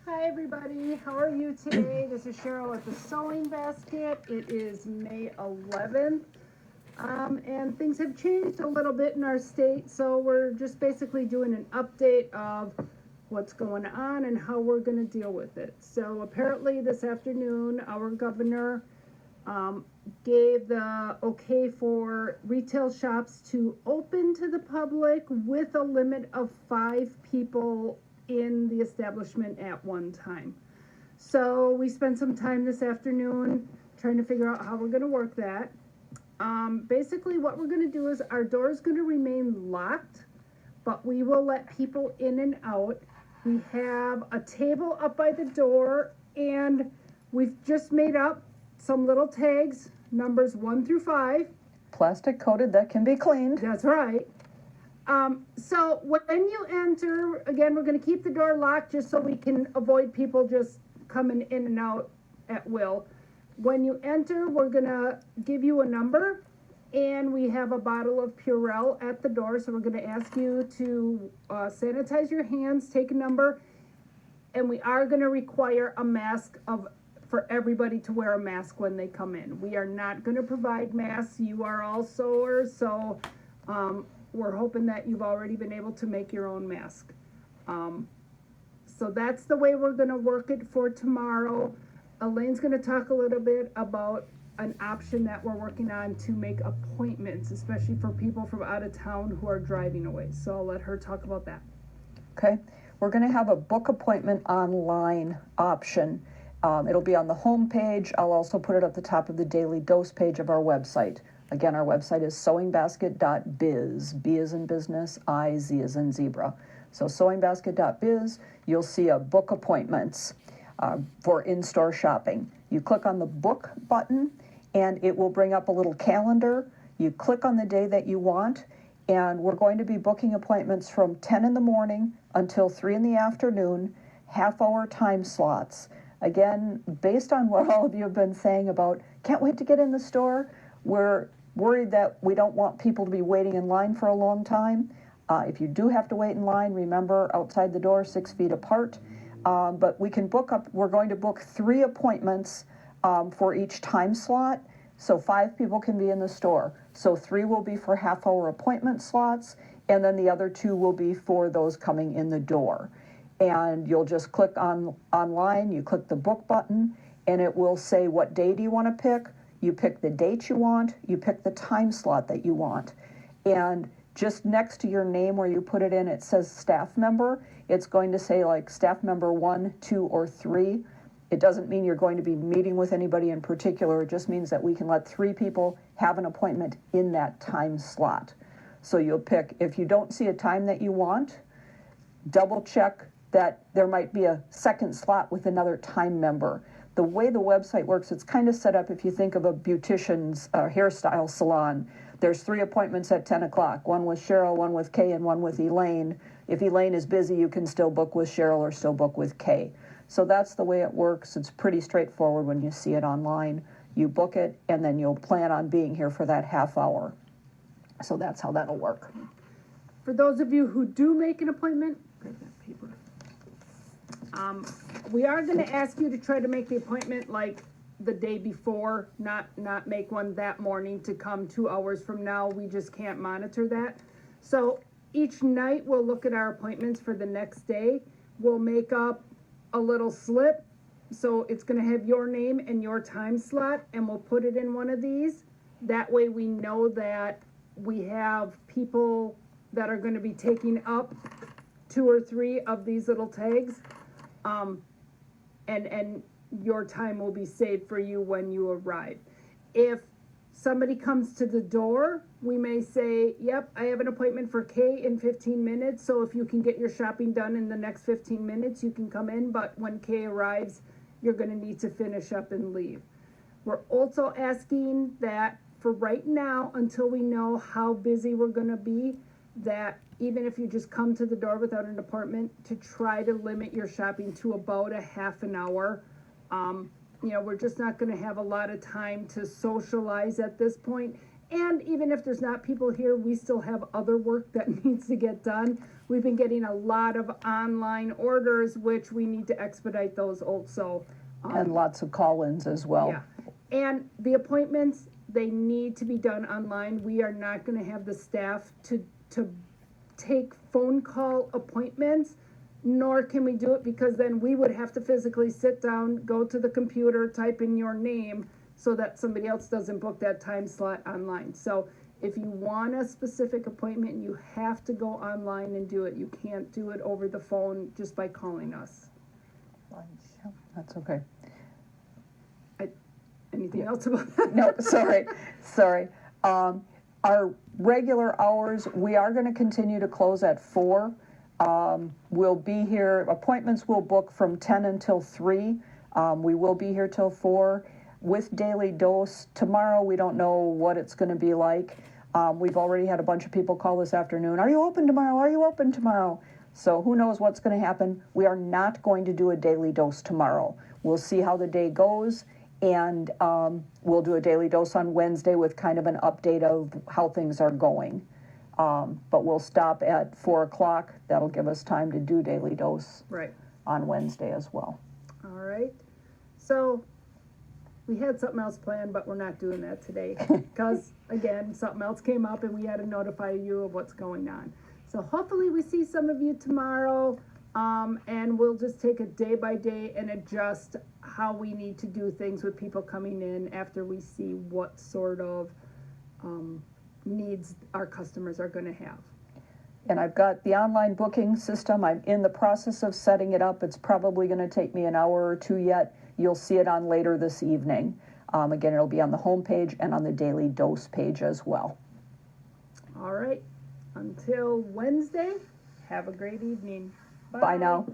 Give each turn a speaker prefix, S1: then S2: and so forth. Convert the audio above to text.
S1: Hi everybody, how are you today? This is Cheryl at the Sewing Basket. It is May 11th, and things have changed a little bit in our state, so we're just basically doing an update of what's going on and how we're going to deal with it. So apparently this afternoon, our governor gave the okay for retail shops to open to the public with a limit of 5 people in the establishment at one time. So we spent some time this afternoon trying to figure out how we're going to work that. Basically, what we're going to do is our door is going to remain locked, but we will let people in and out. We have a table up by the door, and we've just made up some little tags, numbers 1 through 5.
S2: Plastic coated that can be cleaned.
S1: That's right. So when you enter, again, we're going to keep the door locked just so we can avoid people just coming in and out at will. When you enter, we're going to give you a number, and we have a bottle of Purell at the door. So we're going to ask you to sanitize your hands, take a number, and we are going to require a mask for everybody to wear a mask when they come in. We are not going to provide masks. You are all sewers, so we're hoping that you've already been able to make your own mask. So that's the way we're going to work it for tomorrow. Elaine's going to talk a little bit about an option that we're working on to make appointments, especially for people from out of town who are driving away. So I'll let her talk about that.
S2: Okay, we're going to have a book appointment online option. It'll be on the home page. I'll also put it at the top of the Daily Dose page of our website. Again, our website is sewingbasket.biz. B as in business, I, Z as in zebra. So sewingbasket.biz, you'll see a book appointments for in-store shopping. You click on the book button, and it will bring up a little calendar. You click on the day that you want, and we're going to be booking appointments from 10 in the morning until 3 in the afternoon, half-hour time slots. Again, based on what all of you have been saying about can't wait to get in the store, we're worried that we don't want people to be waiting in line for a long time. If you do have to wait in line, remember outside the door, 6 feet apart. But we can book up, we're going to book 3 appointments for each time slot. So 5 people can be in the store. So 3 will be for half-hour appointment slots, and then the other 2 will be for those coming in the door. And you'll just click on online, you click the book button, and it will say what day do you want to pick. You pick the date you want, you pick the time slot that you want. And just next to your name where you put it in, it says staff member. It's going to say like staff member 1, 2, or 3. It doesn't mean you're going to be meeting with anybody in particular. It just means that we can let 3 people have an appointment in that time slot. So you'll pick, if you don't see a time that you want, double check that there might be a second slot with another time member. The way the website works, it's kind of set up if you think of a beautician's hairstyle salon. There's 3 appointments at 10 o'clock, one with Cheryl, one with Kay, and one with Elaine. If Elaine is busy, you can still book with Cheryl or still book with Kay. So that's the way it works. It's pretty straightforward when you see it online. You book it, and then you'll plan on being here for that half hour. So that's how that'll work.
S1: For those of you who do make an appointment, grab that paper. We are going to ask you to try to make the appointment like the day before, not make one that morning to come 2 hours from now. We just can't monitor that. So each night we'll look at our appointments for the next day. We'll make up a little slip. So it's going to have your name and your time slot, and we'll put it in one of these. That way we know that we have people that are going to be taking up 2 or 3 of these little tags. And your time will be saved for you when you arrive. If somebody comes to the door, we may say, yep, I have an appointment for Kay in 15 minutes. So if you can get your shopping done in the next 15 minutes, you can come in. But when Kay arrives, you're going to need to finish up and leave. We're also asking that for right now, until we know how busy we're going to be, that even if you just come to the door without an appointment, to try to limit your shopping to about a half an hour. We're just not going to have a lot of time to socialize at this point. And even if there's not people here, we still have other work that needs to get done. We've been getting a lot of online orders, which we need to expedite those also.
S2: And lots of call-ins as well.
S1: Yeah, and the appointments, they need to be done online. We are not gonna have the staff to take phone call appointments, nor can we do it, because then we would have to physically sit down, go to the computer, type in your name, so that somebody else doesn't book that time slot online. So if you want a specific appointment, you have to go online and do it. You can't do it over the phone just by calling us.
S2: That's okay.
S1: Anything else about that?
S2: No, sorry. Our regular hours, we are gonna continue to close at 4. We'll be here, appointments will book from 10 until 3. We will be here till 4. With Daily Dose, tomorrow we don't know what it's gonna be like. We've already had a bunch of people call this afternoon, are you open tomorrow, are you open tomorrow? So who knows what's gonna happen. We are not going to do a Daily Dose tomorrow. We'll see how the day goes. And we'll do a Daily Dose on Wednesday with kind of an update of how things are going. But we'll stop at 4 o'clock. That'll give us time to do Daily Dose
S1: Right,
S2: on Wednesday as well.
S1: all right. So we had something else planned, but we're not doing that today. Because, again, something else came up and we had to notify you of what's going on. So hopefully we see some of you tomorrow. And we'll just take it day by day and adjust how we need to do things with people coming in after we see what sort of needs our customers are going to have.
S2: And I've got the online booking system. I'm in the process of setting it up. It's probably going to take me an hour or two yet. You'll see it on later this evening. Again, it'll be on the home page and on the Daily Dose page as well.
S1: All right. Until Wednesday, have a great evening.
S2: Bye now.